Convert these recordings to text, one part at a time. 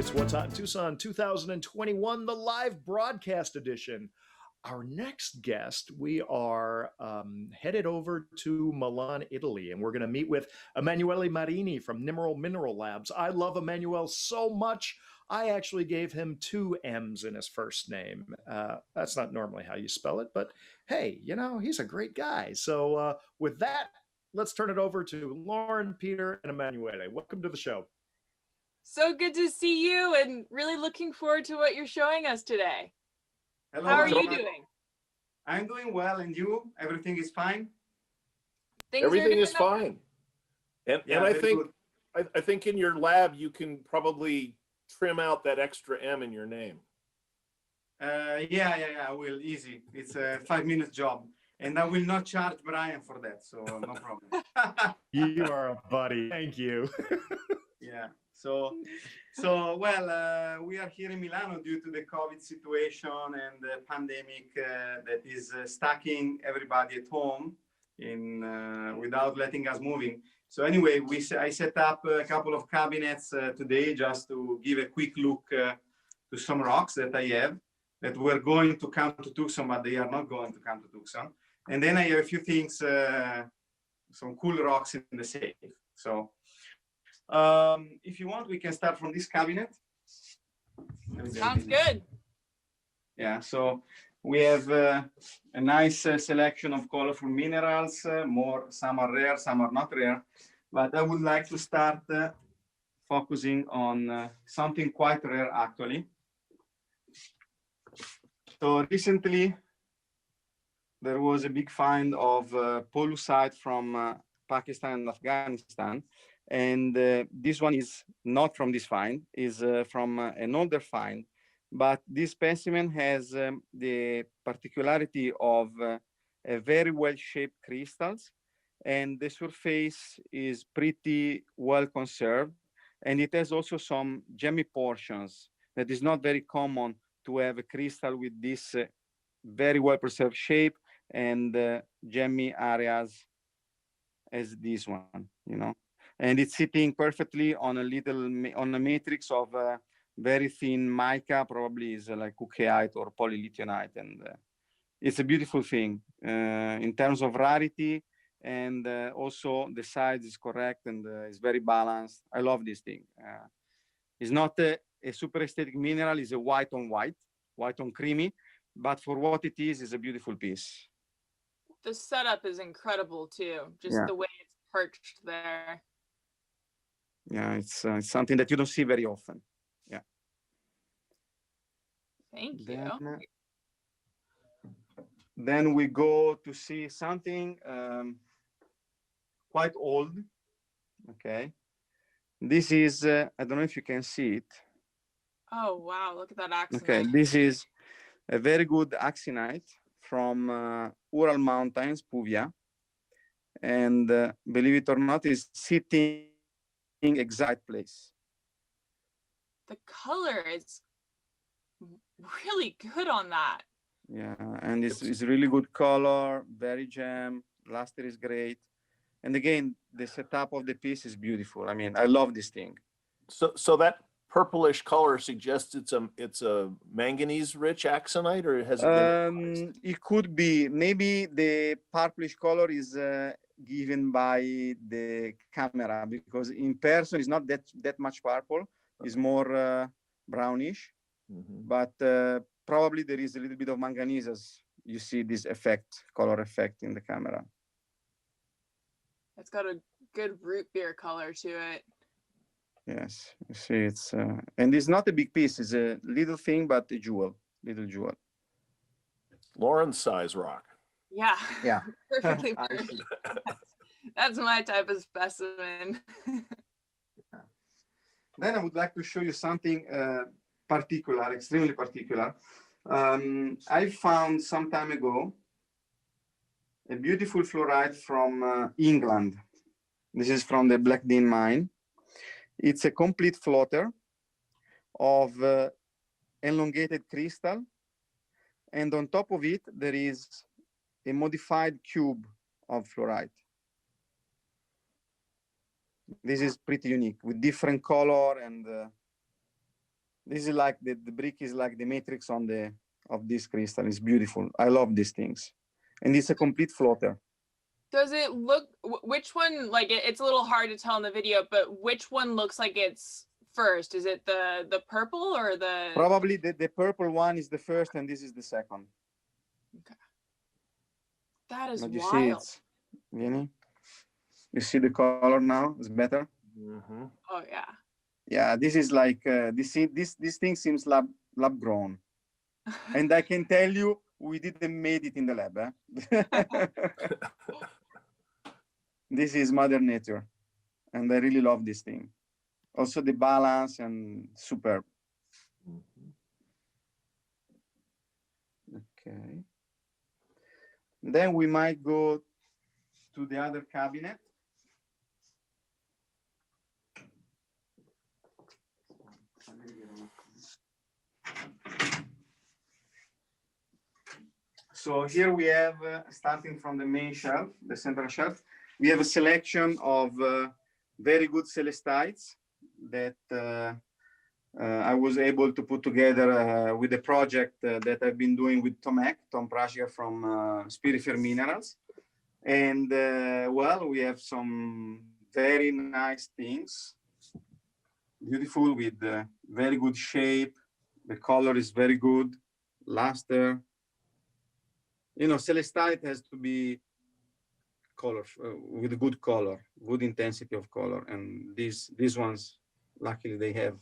It's What's Hot in Tucson 2021, the live broadcast edition. Our next guest, we are headed over to Milan, Italy, and we're going to meet with Emanuele Marini from Nimeral MinLabs. I love Emanuele so much, I actually gave him 2 M's in his first name. That's not normally how you spell it, but hey, you know, he's a great guy. So with that, let's turn it over to Lauren, Peter, and Emanuele. Welcome to the show. So good to see you, and really looking forward to what you're showing us today. Hello, how are you doing? I'm doing well, and you? Everything is fine? Everything is fine. And I think in your lab you can probably trim out that extra M in your name. Yeah, I will. Easy. It's a 5-minute job. And I will not charge Brian for that, so no problem. You are a buddy. Thank you. Yeah. So well, we are here in Milano due to the COVID situation and the pandemic that is stacking everybody at home without letting us moving. So anyway, I set up a couple of cabinets today just to give a quick look to some rocks that I have that were going to come to Tucson, but they are not going to come to Tucson. And then I have a few things, some cool rocks in the safe. So if you want, we can start from this cabinet. Sounds good. Yeah, so we have a nice selection of colorful minerals. Some are rare, some are not rare. But I would like to start focusing on something quite rare, actually. So recently, there was a big find of pollucite from Pakistan and Afghanistan. And this one is not from this find, is from an older find. But this specimen has the particularity of a very well-shaped crystals, and the surface is pretty well conserved. And it has also some gemmy portions that is not very common to have a crystal with this very well-preserved shape and gemmy areas as this one, you know. And it's sitting perfectly on a matrix of very thin mica, probably is like cookeite or polylithionite. And it's a beautiful thing in terms of rarity, and also the size is correct and it's very balanced. I love this thing. It's not a super aesthetic mineral, it's a white on creamy, but for what it is a beautiful piece. The setup is incredible too, just the way it's perched there. Yeah, it's something that you don't see very often. Yeah. Thank you. Then we go to see something quite old. Okay. This is, I don't know if you can see it. Oh, wow. Look at that axonite. Okay. This is a very good axonite from Ural Mountains, Puglia. And believe it or not, is sitting exact place. The color is really good on that. Yeah, and it's really good color, very gem, luster is great. And again, the setup of the piece is beautiful. I mean, I love this thing. So that purplish color suggests it's a manganese rich axonite, or has it been it could be. Maybe the purplish color is given by the camera, because in person it's not that much purple. It's more brownish. Mm-hmm. But probably there is a little bit of manganese as you see this color effect in the camera. It's got a good root beer color to it. Yes, you see it's and it's not a big piece. It's a little thing, but a little jewel. Lauren's size rock. Yeah. Yeah. Perfectly. That's my type of specimen. Then I would like to show you something particular, extremely particular. I found some time ago a beautiful fluorite from England. This is from the Black Dean mine. It's a complete floater of elongated crystal. And on top of it, there is a modified cube of fluorite. This is pretty unique with different color and This is like the brick is like the matrix on the of this crystal. It's beautiful. I love these things, and it's a complete floater. Does it look, which one, like it's a little hard to tell in the video, but which one looks like it's first? Is it the purple or the? Probably the purple one is the first, and this is the second. Okay. That is But you wild. see it's, you see the color now? It's better. Mm-hmm. Oh yeah. Yeah, this is like this thing seems lab grown, and I can tell you we didn't made it in the lab. Eh? This is Mother Nature, and I really love this thing. Also the balance and superb. Okay. Then we might go to the other cabinet. So here we have, starting from the main shelf, the central shelf, we have a selection of very good celestites that I was able to put together with a project that I've been doing with Tom Prasher from Specimens Minerals. And well, we have some very nice things, beautiful with very good shape. The color is very good, luster. You know, celestite has to be color with a good color, good intensity of color, and these ones, luckily, they have.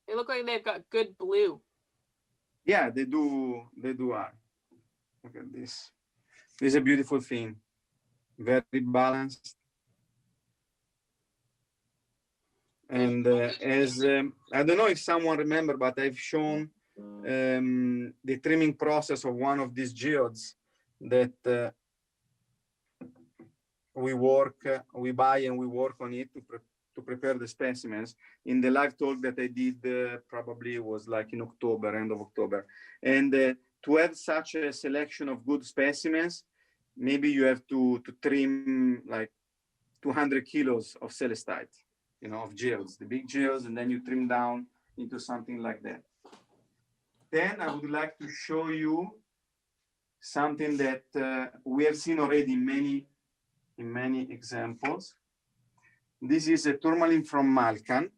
They look like they've got good blue. Yeah, they do. They do are. Look at this. This is a beautiful thing. Very balanced. And as I don't know if someone remember, but I've shown the trimming process of one of these geodes that we buy and we work on it to prepare the specimens. In the live talk that I did, probably was like in October, end of October. And to have such a selection of good specimens, maybe you have to trim like 200 kilos of celestite, you know, of geodes, the big geodes, and then you trim down into something like that. Then I would like to show you something that we have seen already in many examples. This is a tourmaline from Milan,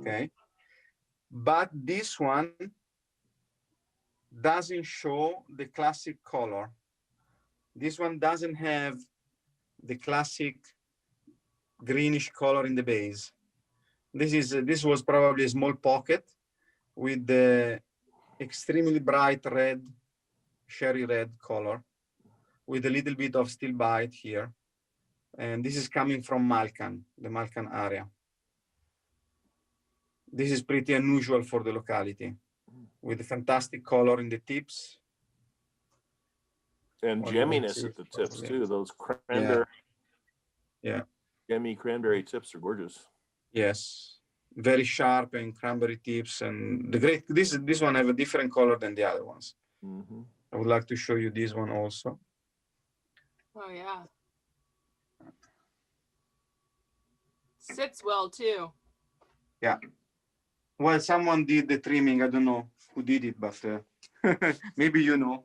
okay? But this one doesn't show the classic color. This one doesn't have the classic greenish color in the base. This was probably a small pocket with the extremely bright red, cherry red color with a little bit of steel bite here. And this is coming from Milan, the Milan area. This is pretty unusual for the locality with a fantastic color in the tips. And gemminess at the tips too. Those cranberry, yeah, gemmy cranberry tips are gorgeous. Yes, very sharp and cranberry tips, and this one have a different color than the other ones. Mm-hmm. I would like to show you this one also. Oh yeah. Sits well too. Yeah. Well, someone did the trimming. I don't know who did it, but maybe you know.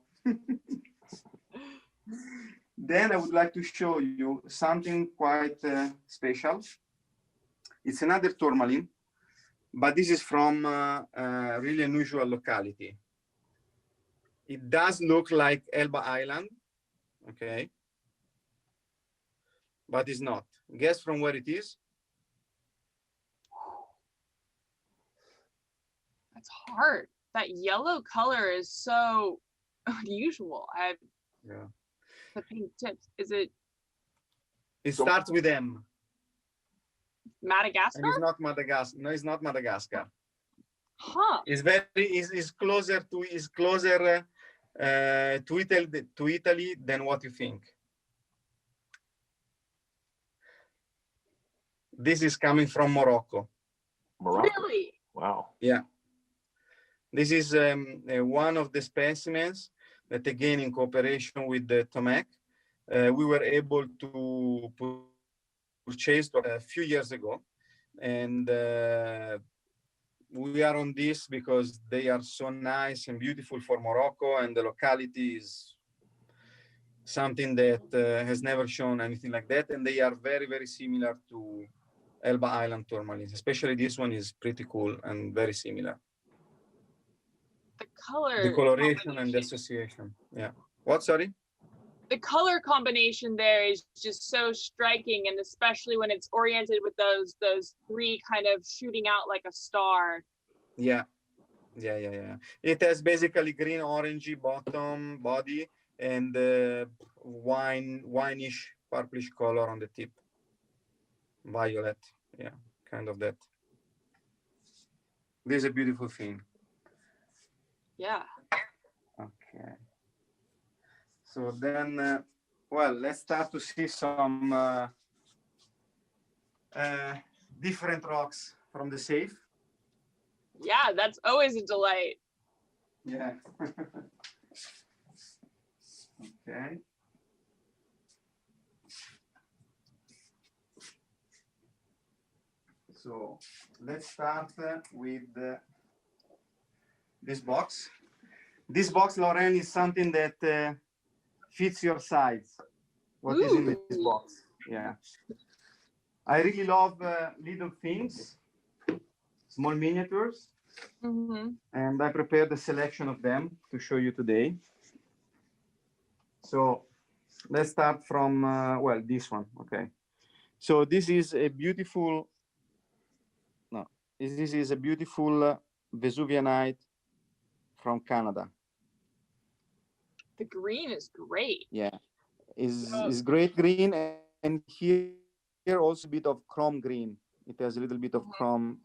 Then I would like to show you something quite special. It's another tourmaline, but this is from a really unusual locality. It does look like Elba Island, okay? But it's not. Guess from where it is? That's hard. That yellow color is so unusual. Yeah. The pink tips. Is it? It starts with M. Madagascar? And it's not Madagascar. No, it's not Madagascar. Huh. It's closer to Italy than what you think. This is coming from Morocco. Morocco. Really? Wow. Yeah. This is one of the specimens that, again, in cooperation with the Tomac, we were able to purchase a few years ago. And we are on this because they are so nice and beautiful for Morocco, and the locality is something that has never shown anything like that. And they are very, very similar to Elba Island tourmalines. Especially this one is pretty cool and very similar. The color, the coloration and the association. Yeah. What? Sorry? The color combination there is just so striking, and especially when it's oriented with those three kind of shooting out like a star. Yeah. It has basically green orangey bottom body and wineish purplish color on the tip. Violet. Yeah, kind of that. This is a beautiful thing. Yeah. Okay. So then, well, let's start to see some different rocks from the safe. Yeah, that's always a delight. Yeah. Okay. So let's start with this box. This box, Lauren, is something that fits your size. What is in this box? Yeah. I really love little things, small miniatures. Mm-hmm. And I prepared a selection of them to show you today. So let's start from, well, this one. Okay. So this is a beautiful, this is a beautiful Vesuvianite from Canada. The green is great. Yeah, is great green, and here also a bit of chrome green. It has a little bit of chrome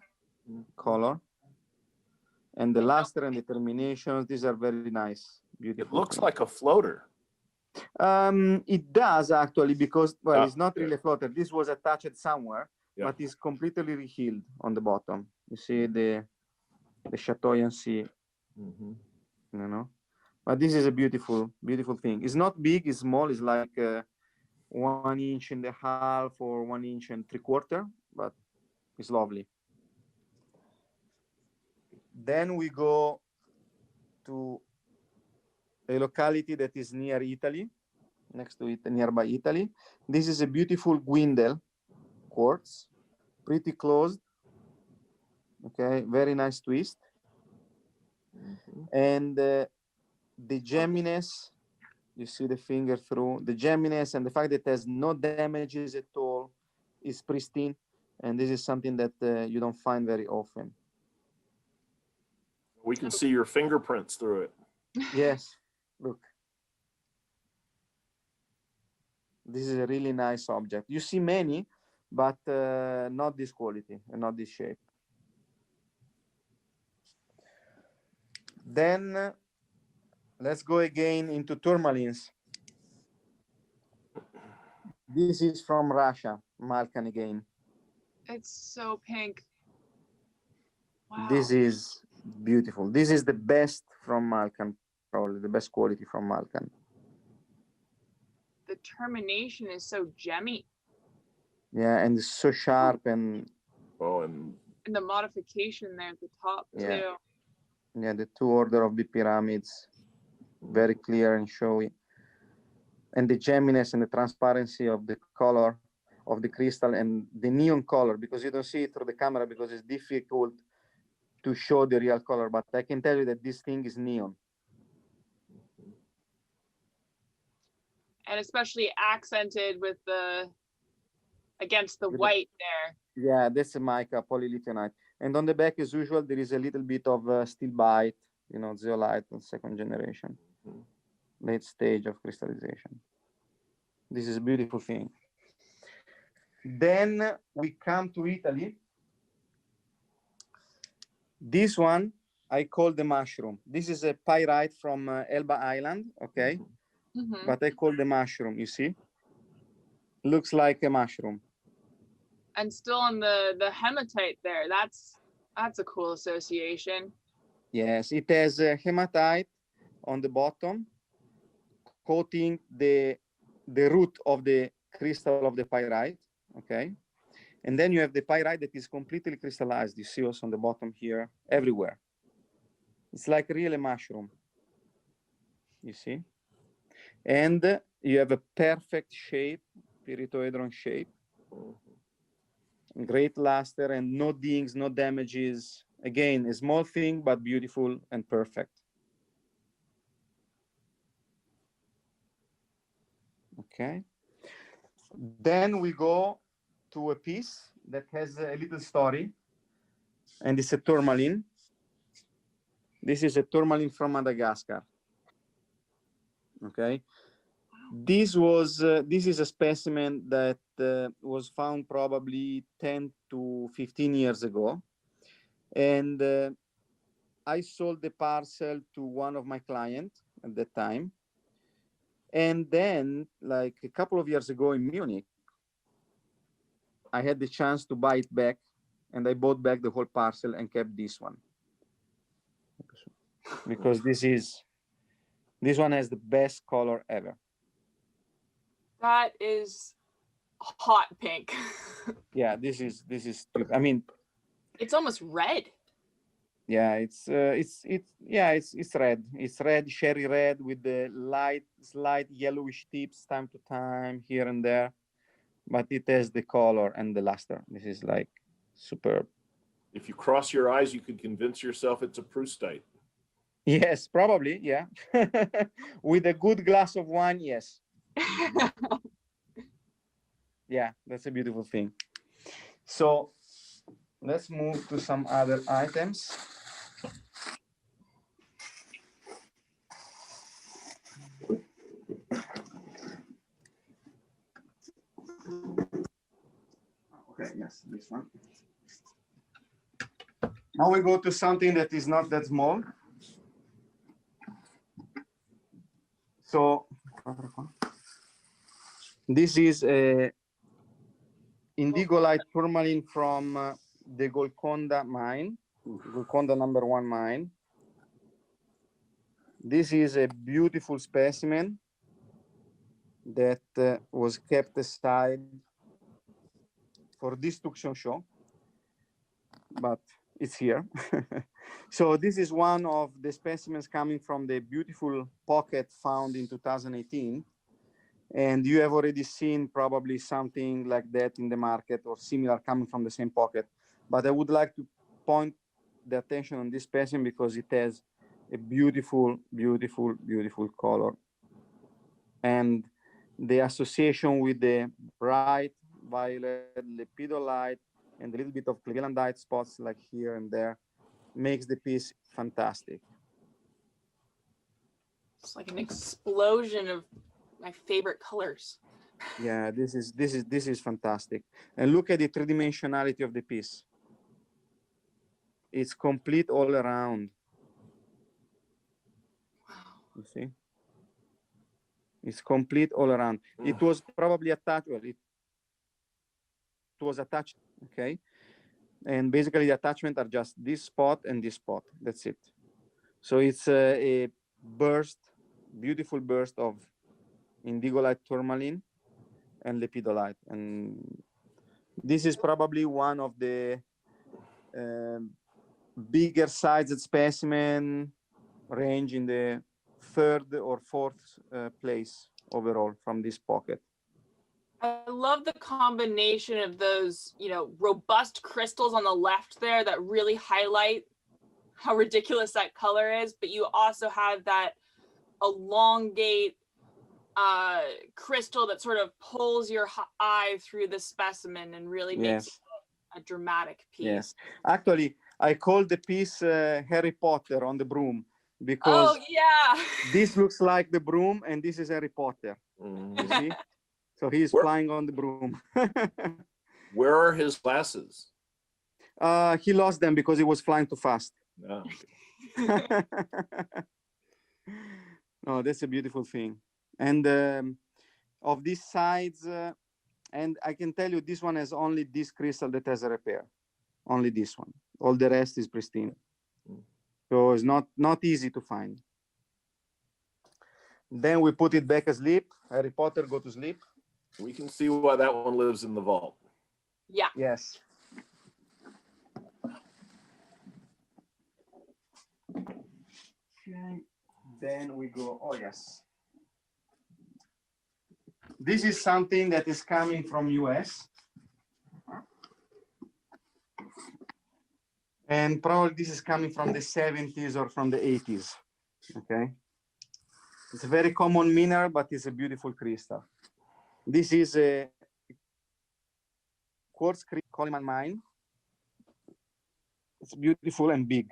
color. And the luster and the terminations, these are very nice, beautiful. It looks like a floater. It does actually, because, well, it's not really a floater. This was attached somewhere, but it's completely rehealed on the bottom. You see the chatoyancy, you know. But this is a beautiful, beautiful thing. It's not big, it's small. It's like 1.5 inches or 1 3/4 inches, but it's lovely. Then we go to a locality that is near Italy, next to it, nearby Italy. This is a beautiful Guindel quartz, pretty closed. Okay, very nice twist. And the geminess, you see the finger through, the geminess and the fact that it has no damages at all, is pristine. And this is something that you don't find very often. We can see your fingerprints through it. Yes, look. This is a really nice object. You see many, but not this quality and not this shape. Then let's go again into tourmalines. This is from Russia, Malkan again. It's so pink. Wow. This is beautiful. This is the best from Malkan, probably the best quality from Malkan. The termination is so gemmy. Yeah, and it's so sharp and the modification there at the top too. Yeah, the 2 order of the pyramids, very clear and showy. And the geminess and the transparency of the color of the crystal and the neon color, because you don't see it through the camera because it's difficult to show the real color, but I can tell you that this thing is neon. And especially accented with against the white there. Yeah, that's a mica, polylithionite. And on the back, as usual, there is a little bit of steel bite, you know, zeolite and 2nd generation, late stage of crystallization. This is a beautiful thing. Then we come to Italy. This one I call the mushroom. This is a pyrite from Elba Island, okay? But I call the mushroom, you see? Looks like a mushroom. And still on the hematite there. That's a cool association. Yes, it has hematite on the bottom, coating the root of the crystal of the pyrite, okay? And then you have the pyrite that is completely crystallized. You see also on the bottom here, everywhere. It's like really a mushroom, you see? And you have a perfect shape, pyritohedron shape. Great luster and no dings, no damages. Again, a small thing, but beautiful and perfect. Okay. Then we go to a piece that has a little story, and it's a tourmaline. This is a tourmaline from Madagascar. Okay. This is a specimen that was found probably 10 to 15 years ago. And I sold the parcel to one of my clients at that time. And then, like a couple of years ago in Munich, I had the chance to buy it back, and I bought back the whole parcel and kept this one. Because this one has the best color ever. That is hot pink. Yeah, this is I mean, it's almost red. Yeah, it's red. It's red, cherry red with the slight yellowish tips time to time here and there, but it has the color and the luster. This is like superb. If you cross your eyes, you could convince yourself it's a Proustite. Yes, probably. Yeah, with a good glass of wine. Yes. Yeah, that's a beautiful thing. So let's move to some other items. Okay, yes, this one. Now we go to something that is not that small. So this is a indigolite tourmaline from the Golconda mine, Golconda #1 mine. This is a beautiful specimen that was kept aside for this Tucson show, but it's here. So this is one of the specimens coming from the beautiful pocket found in 2018. And you have already seen probably something like that in the market or similar coming from the same pocket. But I would like to point the attention on this specimen because it has a beautiful, beautiful, beautiful color. And the association with the bright violet lepidolite and a little bit of clevelandite spots like here and there makes the piece fantastic. It's like an explosion of my favorite colors. Yeah, this is fantastic. And look at the three-dimensionality of the piece. It's complete all around. Wow. You see? It's complete all around. It was probably attached, well, it was attached, okay? And basically the attachment are just this spot and this spot. That's it. So it's a burst, beautiful burst of indigolite tourmaline and lepidolite. And this is probably one of the bigger sized specimen range in the 3rd or 4th place overall from this pocket. I love the combination of those, you know, robust crystals on the left there that really highlight how ridiculous that color is, but you also have that elongate crystal that sort of pulls your eye through the specimen and really makes it a dramatic piece. Yes, actually, I call the piece Harry Potter on the broom because this looks like the broom and this is Harry Potter. You see? So he's flying on the broom. Where are his glasses? He lost them because he was flying too fast. Oh. No, that's a beautiful thing. And of these sides, and I can tell you this one has only this crystal that has a repair. Only this one. All the rest is pristine. So it's not easy to find. Then we put it back asleep. Harry Potter, go to sleep. We can see why that one lives in the vault. Yeah. Yes. Okay. Then we go, oh yes. This is something that is coming from US. And probably this is coming from the 70s or from the 80s. Okay. It's a very common mineral, but it's a beautiful crystal. This is a quartz Coleman mine. It's beautiful and big.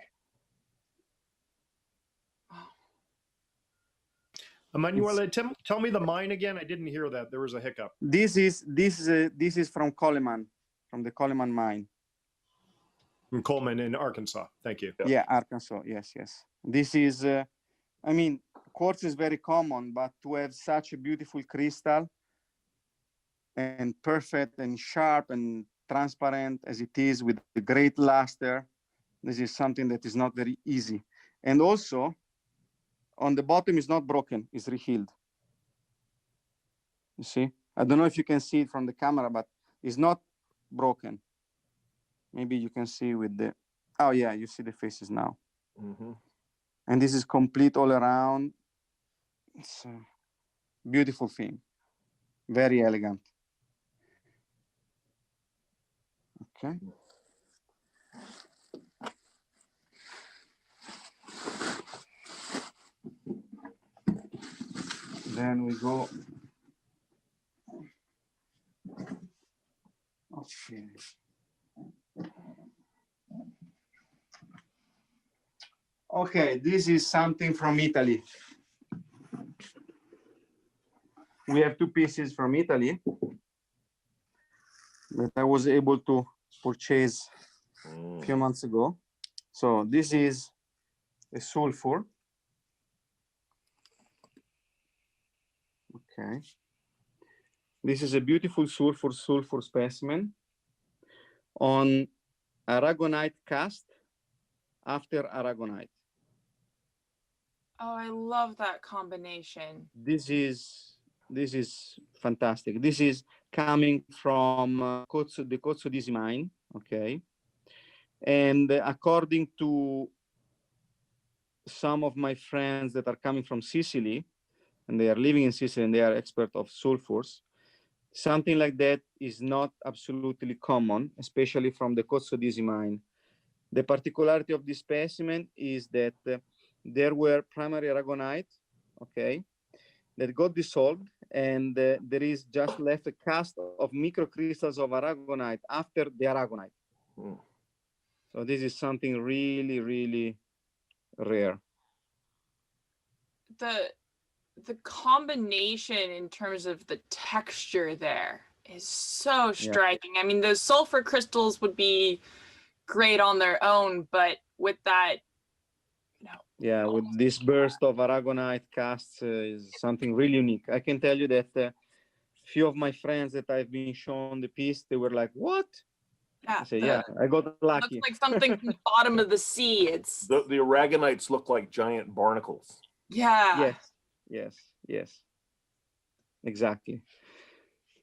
Emanuele, tell me the mine again. I didn't hear that. There was a hiccup. This is from Coleman, from the Coleman mine. From Coleman in Arkansas. Thank you. Yeah, Arkansas. Yes, yes. This is, I mean, quartz is very common, but to have such a beautiful crystal and perfect and sharp and transparent as it is with a great luster, this is something that is not very easy. And also, on the bottom is not broken, it's rehealed. You see? I don't know if you can see it from the camera, but it's not broken. Maybe you can see with the, oh yeah, you see the faces now. Mm-hmm. And this is complete all around. It's a beautiful thing. Very elegant. Okay. Then we go. Okay. Okay, this is something from Italy. We have two pieces from Italy that I was able to purchase a few months ago. So this is a sulfur. Okay. This is a beautiful sulfur specimen on aragonite cast after aragonite. Oh, I love that combination. This is fantastic. This is coming from the Cozzodisi mine, okay? And according to some of my friends that are coming from Sicily, and they are living in Sicily and they are expert of sulfurs, something like that is not absolutely common, especially from the Cozzodisi mine. The particularity of this specimen is that there were primary aragonite, okay, that got dissolved, and there is just left a cast of microcrystals of aragonite after the aragonite. Mm. So this is something really, really rare. The combination in terms of the texture there is so striking. Yeah. I mean, those sulfur crystals would be great on their own, but with that, you know. Yeah, with this burst of aragonite casts is something really unique. I can tell you that few of my friends that I've been shown the piece, they were like, "What?" Yeah, I say, "Yeah, I got lucky." Looks like something from the bottom of the sea. It's the aragonites look like giant barnacles. Yeah. Yes. Exactly.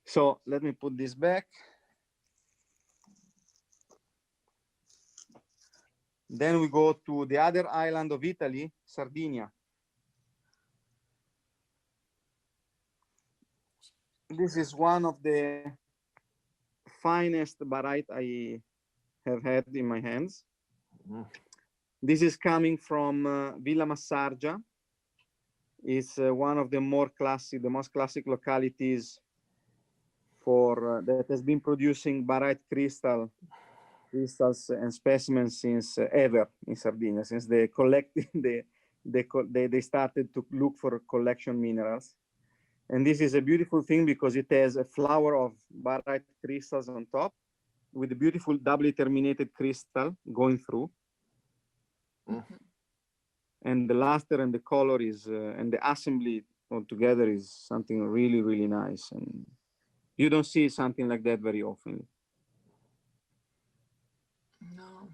So let me put this back. Then we go to the other island of Italy, Sardinia. This is one of the finest barite I have had in my hands. Mm. This is coming from Villa Massargia. It's one of the most classic localities for that has been producing barite crystals and specimens since ever in Sardinia, since they collected they started to look for collection minerals. And this is a beautiful thing because it has a flower of barite crystals on top with a beautiful doubly terminated crystal going through. Mm-hmm. And the luster and the color is, and the assembly altogether is something really, really nice. And you don't see something like that very often. No.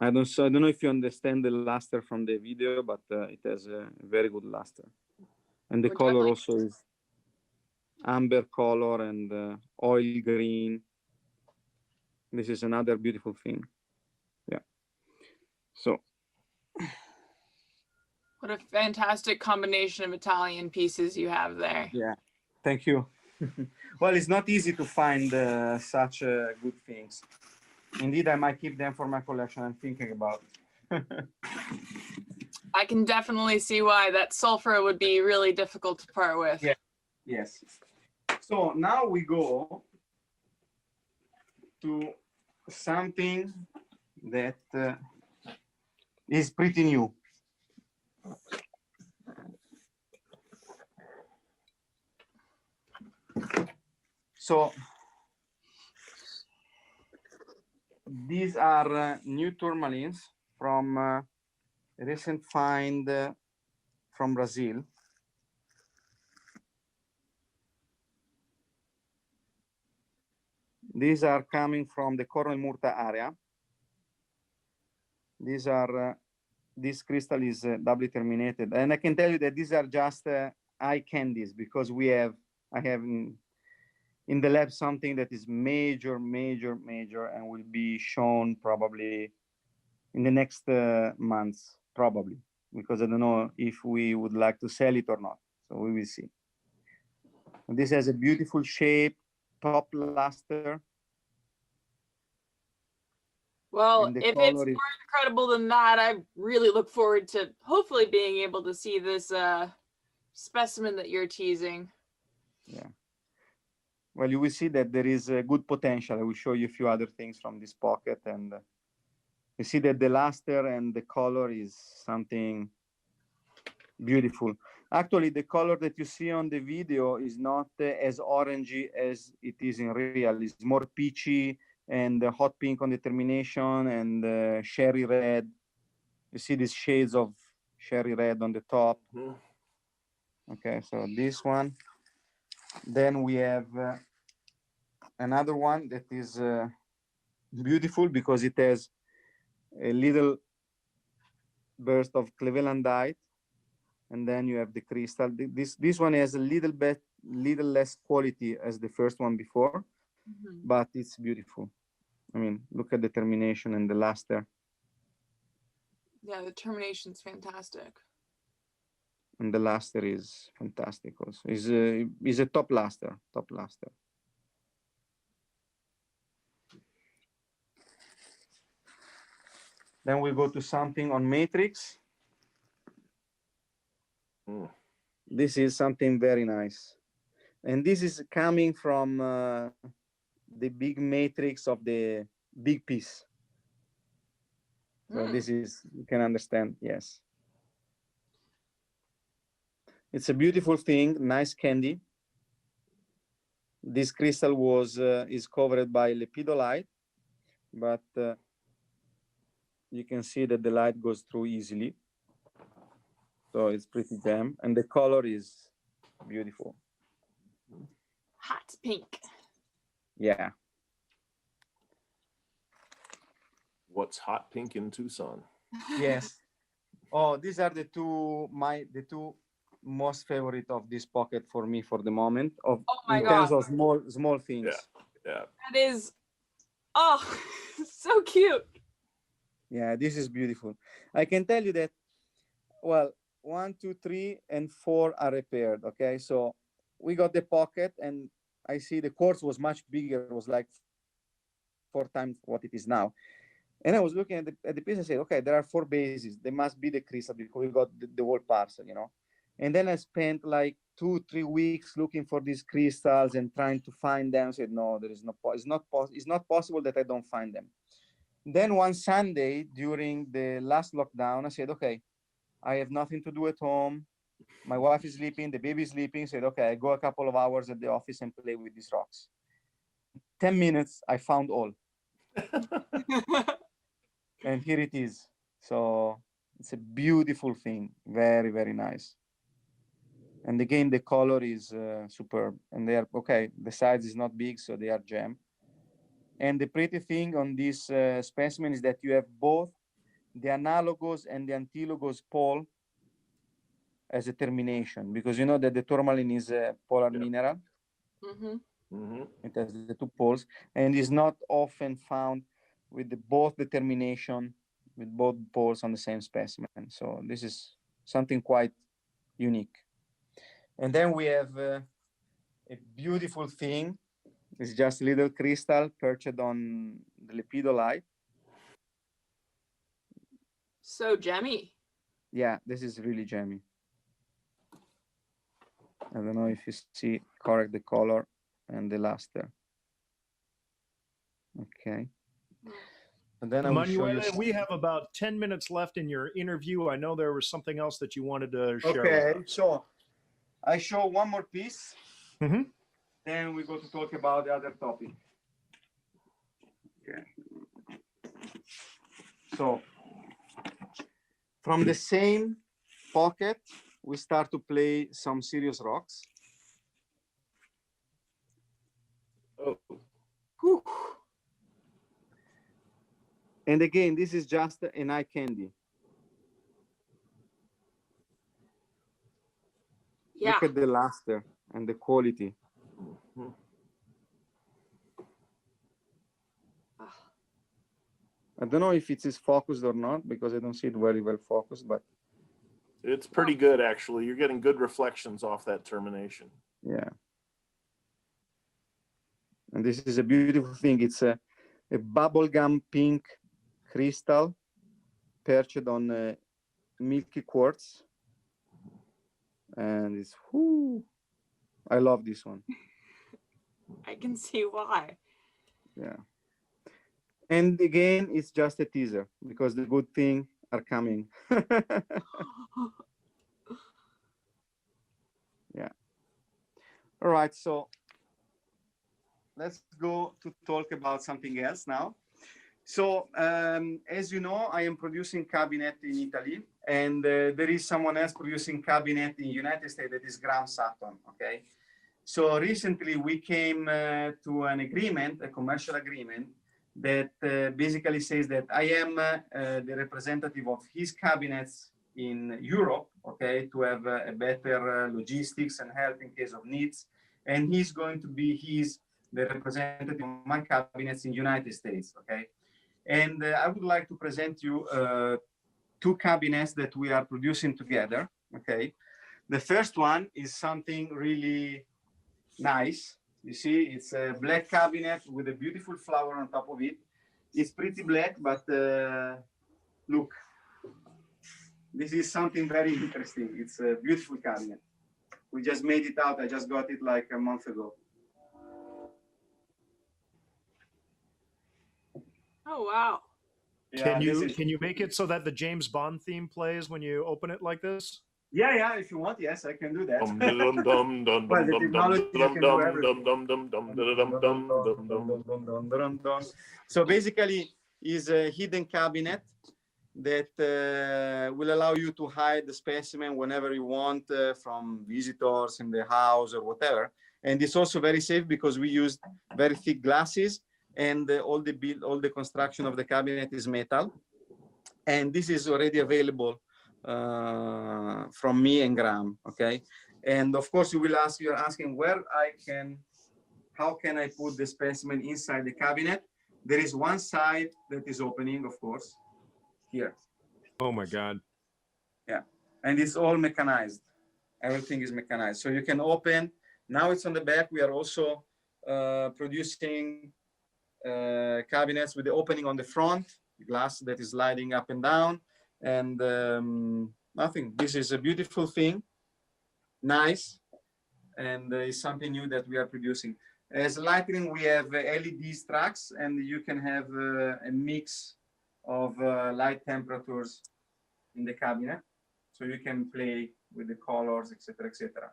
I don't know if you understand the luster from the video, but it has a very good luster. And the color also is amber color and oil green. This is another beautiful thing. Yeah. So. What a fantastic combination of Italian pieces you have there. Yeah, thank you. Well, it's not easy to find such good things. Indeed, I might keep them for my collection. I'm thinking about it. I can definitely see why that sulfur would be really difficult to part with. Yeah. Yes. So now we go to something that is pretty new. So these are new tourmalines from a recent find from Brazil. These are coming from the Coronel Murta area. These are this crystal is doubly terminated, and I can tell you that these are just eye candies because I have in the lab something that is major, and will be shown probably in the next months, probably, because I don't know if we would like to sell it or not. So we will see. And this has a beautiful shape, top luster. Well, if it's more incredible than that, I really look forward to hopefully being able to see this specimen that you're teasing. Yeah. Well, you will see that there is a good potential. I will show you a few other things from this pocket, and you see that the luster and the color is something beautiful. Actually, the color that you see on the video is not as orangey as it is in real. It's more peachy and hot pink on the termination and cherry red. You see these shades of cherry red on the top. Okay, so this one. Then we have another one that is beautiful because it has a little burst of clevelandite, and then you have the crystal. This one has a little less quality as the first one before, but it's beautiful. I mean, look at the termination and the luster. Yeah, the termination's fantastic. And the luster is fantastic also. Is a top luster. Then we go to something on matrix. This is something very nice. And this is coming from the big matrix of the big piece. So this is, you can understand, yes. It's a beautiful thing, nice candy. This crystal is covered by lepidolite, but you can see that the light goes through easily. So it's pretty gem, and the color is beautiful. Hot pink. Yeah. What's hot pink in Tucson? Yes. Oh, these are the two most favorite of this pocket for me for the moment. In terms of small things. Yeah. That is, oh, so cute. Yeah, this is beautiful. I can tell you that, well, 1, 2, 3, and 4 are repaired. Okay, so we got the pocket, and I see the quartz was much bigger. It was like 4 times what it is now. And I was looking at the piece and said, okay, there are 4 bases. They must be the crystal because we got the whole parcel, you know. And then I spent like 2-3 weeks looking for these crystals and trying to find them. I said, no, there is no. It's not possible that I don't find them. Then one Sunday during the last lockdown, I said, okay, I have nothing to do at home. My wife is sleeping, the baby is sleeping. I said, okay, I go a couple of hours at the office and play with these rocks. 10 minutes, I found all. And here it is. So it's a beautiful thing. Very, very nice. And again, the color is superb. And they are, okay, the size is not big, so they are gem. And the pretty thing on this specimen is that you have both the analogous and the antilogous pole as a termination, because you know that the tourmaline is a polar mineral. It has the two poles and is not often found with both determination, with both poles on the same specimen. So this is something quite unique. And then we have a beautiful thing. It's just a little crystal perched on the lepidolite. So gemmy. Yeah, this is really gemmy. I don't know if you see correct the color and the luster. Okay. And then I will show you. Emanuele, we have about 10 minutes left in your interview. I know there was something else that you wanted to share with us. So I show one more piece. Mm-hmm. Then we go to talk about the other topic. Okay. So from the same pocket, we start to play some serious rocks. Oh. Whew. And again, this is just an eye candy. Yeah. Look at the luster and the quality. I don't know if it is focused or not because I don't see it very well focused, but It's pretty good, actually. You're getting good reflections off that termination. yeah. And this is a beautiful thing. It's a bubblegum pink crystal perched on a milky quartz. And it's, whoo, I love this one. I can see why. Yeah. And again, it's just a teaser because the good things are coming. Yeah. All right. So let's go to talk about something else now. So as you know, I am producing cabinet in Italy, and there is someone else producing cabinet in United States that is Graham Sutton. Okay. So recently we came to an agreement, a commercial agreement, that basically says that I am the representative of his cabinets in Europe, okay, to have a better logistics and help in case of needs. And he's going to be the representative of my cabinets in United States, okay? And I would like to present you two cabinets that we are producing together, okay? The first one is something really nice. You see, it's a black cabinet with a beautiful flower on top of it. It's pretty black, but look, this is something very interesting. It's a beautiful cabinet. We just made it out. I just got it like a month ago. Oh, wow. Yeah, can you make it so that the James Bond theme plays when you open it like this? Yeah, if you want, yes, I can do that. Well, the technology can do everything. So basically, is a hidden cabinet that will allow you to hide the specimen whenever you want from visitors in the house or whatever. And it's also very safe because we used very thick glasses, and all the construction of the cabinet is metal. And this is already available from me and Graham, okay? And of course, you're asking how can I put the specimen inside the cabinet? There is one side that is opening, of course, here. Oh my God. Yeah, and it's all mechanized. Everything is mechanized. So you can open, now it's on the back. We are also producing cabinets with the opening on the front, glass that is sliding up and down. And nothing. This is a beautiful thing, nice, and it's something new that we are producing. As lighting, we have LED tracks, and you can have a mix of light temperatures in the cabinet, so you can play with the colors, etc., etc.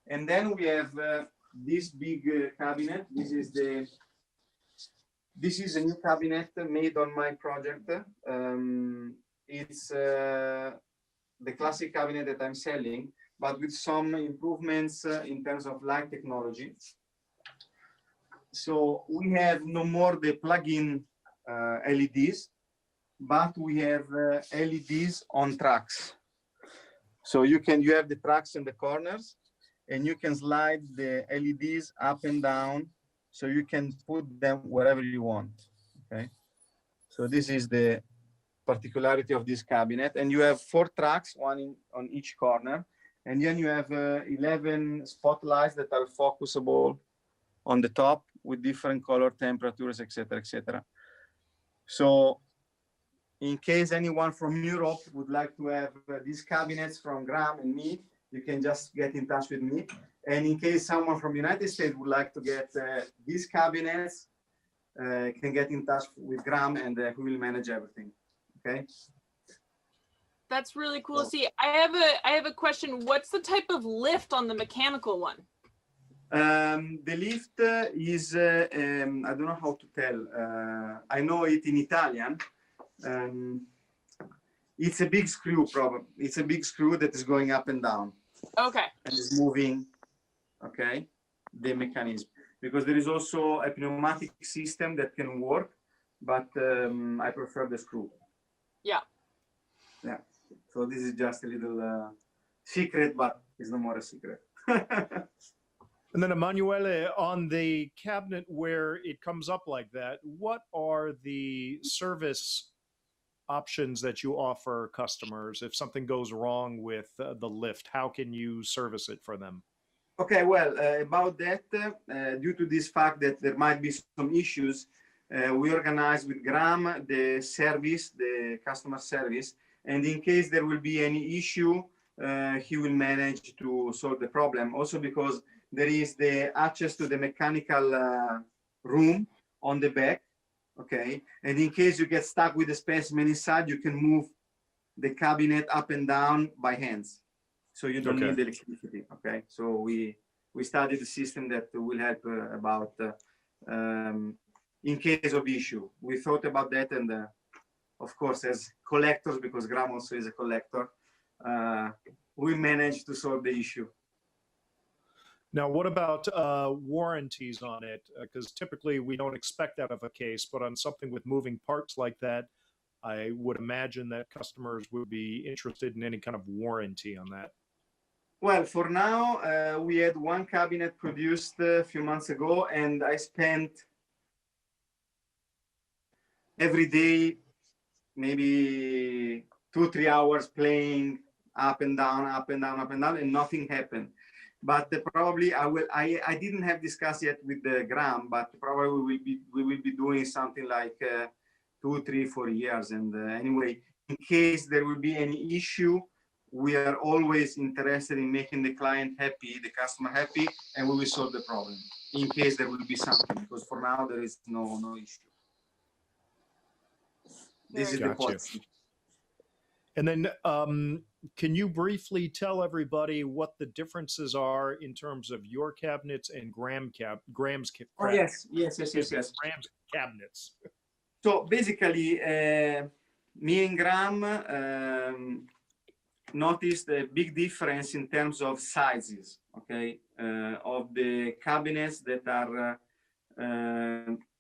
And then we have this big cabinet. This is a new cabinet made on my project. It's the classic cabinet that I'm selling, but with some improvements in terms of light technology. So we have no more the plug-in LEDs, but we have LEDs on tracks. So you have the tracks in the corners, and you can slide the LEDs up and down so you can put them wherever you want. Okay, so this is the particularity of this cabinet, and you have 4 tracks, one on each corner, and then you have 11 spotlights that are focusable on the top with different color temperatures, etc., etc. So in case anyone from Europe would like to have these cabinets from Graham and me, you can just get in touch with me. And in case someone from United States would like to get these cabinets, can get in touch with Graham, and he will manage everything. Okay. That's really cool to see. I have a question. What's the type of lift on the mechanical one? The lift is I don't know how to tell. I know it in Italian. It's a big screw, probably. It's a big screw that is going up and down. Okay. And is moving, okay, the mechanism. Because there is also a pneumatic system that can work, but I prefer the screw. Yeah. Yeah. So this is just a little secret, but it's no more a secret. And then Emanuele, on the cabinet where it comes up like that, what are the service options that you offer customers if something goes wrong with the lift? How can you service it for them? Okay, well, about that, due to this fact that there might be some issues, we organize with Graham the service, the customer service, and in case there will be any issue, he will manage to solve the problem. Also because there is the access to the mechanical room on the back, okay? And in case you get stuck with the specimen inside, you can move the cabinet up and down by hands. So you don't need electricity, okay? So we studied the system that will help about in case of issue. We thought about that, and of course, as collectors, because Graham also is a collector, we managed to solve the issue. Now, what about warranties on it? Because typically we don't expect that of a case, but on something with moving parts like that, I would imagine that customers would be interested in any kind of warranty on that. Well, for now, we had one cabinet produced a few months ago, and I spent every day maybe 2-3 hours playing up and down, up and down, up and down, and nothing happened. But probably I didn't have discussed yet with the Graham, but probably we will be doing something like 2, 3, 4 years. And anyway, in case there will be any issue, we are always interested in making the client happy, the customer happy, and we will solve the problem in case there will be something, because for now there is no issue. This is the policy. And then can you briefly tell everybody what the differences are in terms of your cabinets and Graham's cabinets? Oh, yes. Graham's cabinets. So basically, me and Graham noticed a big difference in terms of sizes, okay, of the cabinets that are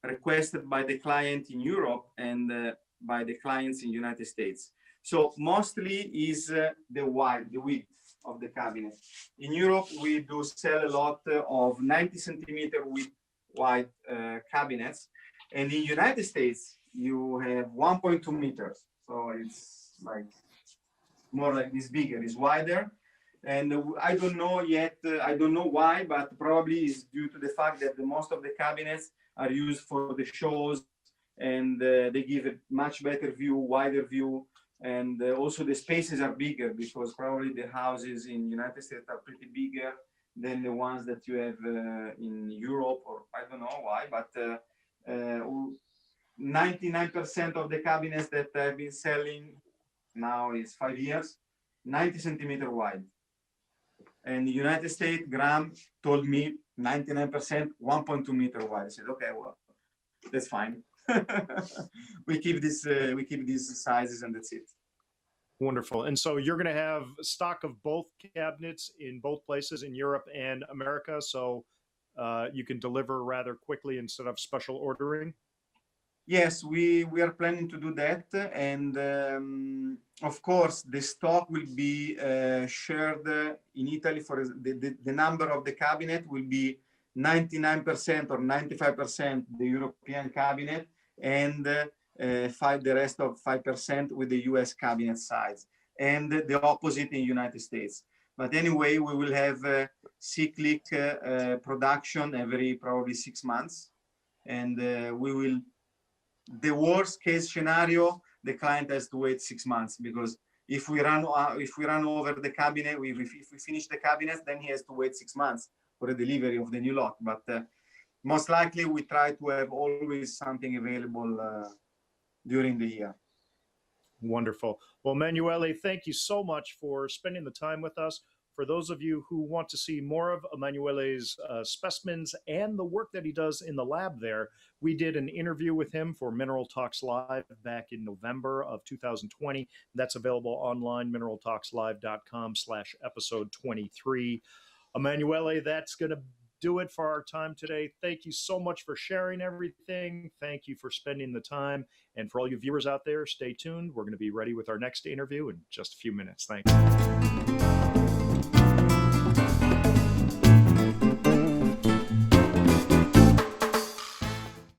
requested by the client in Europe and by the clients in the United States. So mostly is the width of the cabinet. In Europe, we do sell a lot of 90 centimeter wide cabinets. And in the United States, you have 1.2 meters. So it's like more like this bigger, it's wider. And I don't know yet, I don't know why, but probably is due to the fact that most of the cabinets are used for the shows, and they give a much better view, wider view. And also the spaces are bigger, because probably the houses in the United States are pretty bigger than the ones that you have in Europe, or I don't know why, but 99% of the cabinets that I've been selling now is 5 years, 90 centimeter wide. And the United States, Graham told me 99%, 1.2 meter wide. I said, okay, well, that's fine. we keep these sizes, and that's it. Wonderful. And so you're going to have stock of both cabinets in both places, in Europe and America, so you can deliver rather quickly instead of special ordering? Yes, we are planning to do that. And of course, the stock will be shared in Italy. For the number of the cabinet will be 99% or 95% the European cabinet, and the rest of 5% with the US cabinet size, and the opposite in United States. But anyway, we will have cyclic production every probably 6 months, and we will. The worst case scenario, the client has to wait 6 months, because if we run over the cabinet, if we finish the cabinet, then he has to wait 6 months for the delivery of the new lot. But most likely, we try to have always something available during the year. Wonderful. Well, Emanuele, thank you so much for spending the time with us. For those of you who want to see more of Emanuele's specimens and the work that he does in the lab there, we did an interview with him for Mineral Talks Live back in November of 2020. That's available online, mineraltalkslive.com/episode 23. Emanuele, that's going to do it for our time today. Thank you so much for sharing everything. Thank you for spending the time. And for all you viewers out there, stay tuned. We're going to be ready with our next interview in just a few minutes. Thank you.